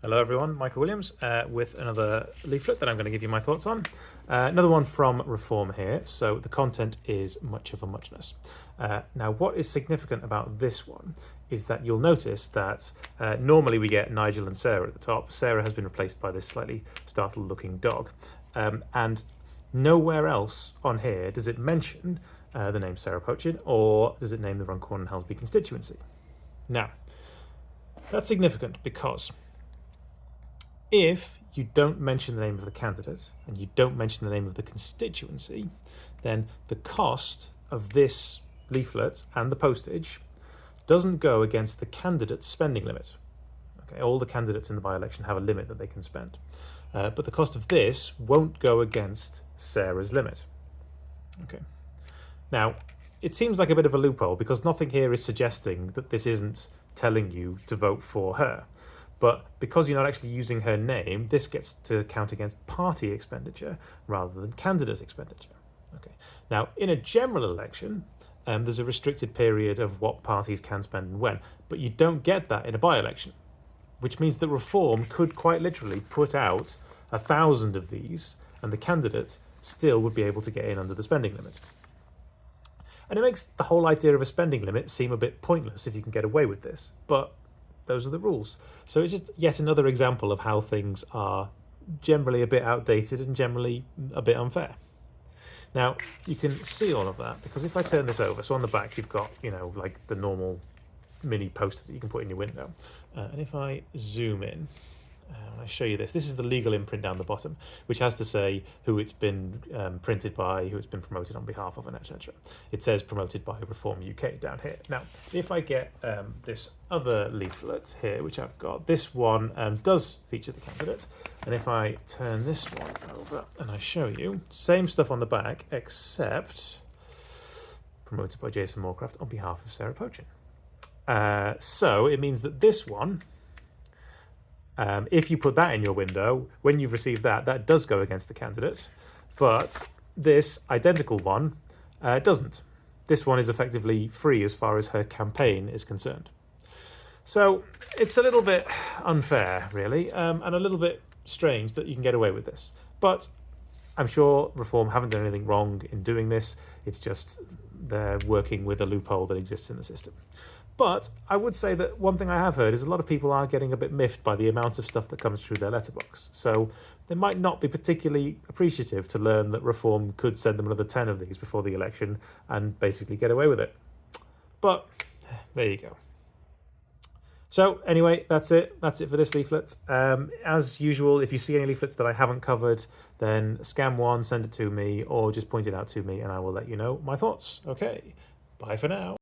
Hello everyone, Michael Williams with another leaflet that I'm going to give you my thoughts on. Another one from Reform here, so the content is much of a muchness. Now what is significant about this one is that you'll notice that normally we get Nigel and Sarah at the top. Sarah has been replaced by this slightly startled looking dog, and nowhere else on here does it mention the name Sarah Pochin, or does it name the Runcorn and Helsby constituency. Now that's significant because if you don't mention the name of the candidate and you don't mention the name of the constituency, then the cost of this leaflet and the postage doesn't go against the candidate's spending limit. Okay, all the candidates in the by-election have a limit that they can spend. But the cost of this won't go against Sarah's limit. Okay. Now, it seems like a bit of a loophole because nothing here is suggesting that this isn't telling you to vote for her. But because you're not actually using her name, this gets to count against party expenditure rather than candidate expenditure. Okay. Now, in a general election, there's a restricted period of what parties can spend and when, but you don't get that in a by-election, which means that Reform could quite literally put out 1,000 of these, and the candidate still would be able to get in under the spending limit. And it makes the whole idea of a spending limit seem a bit pointless if you can get away with this, but those are the rules. So it's just yet another example of how things are generally a bit outdated and generally a bit unfair. Now, you can see all of that because if I turn this over, so on the back you've got, like the normal mini poster that you can put in your window. And if I zoom in, and I show you this is the legal imprint down the bottom, which has to say who it's been printed by, who it's been promoted on behalf of, and etc. It says promoted by Reform UK down here. Now, if I get this other leaflet here, which I've got, this one does feature the candidate. And if I turn this one over and I show you, same stuff on the back, except promoted by Jason Moorcraft on behalf of Sarah Pochin. So it means that this one, if you put that in your window, when you've received that, that does go against the candidate, but this identical one doesn't. This one is effectively free as far as her campaign is concerned. So it's a little bit unfair, really, and a little bit strange that you can get away with this. But I'm sure Reform haven't done anything wrong in doing this. It's just they're working with a loophole that exists in the system. But I would say that one thing I have heard is a lot of people are getting a bit miffed by the amount of stuff that comes through their letterbox. So they might not be particularly appreciative to learn that Reform could send them another 10 of these before the election and basically get away with it. But there you go. So anyway, that's it. That's it for this leaflet. As usual, if you see any leaflets that I haven't covered, then scan one, send it to me, or just point it out to me and I will let you know my thoughts. Okay, bye for now.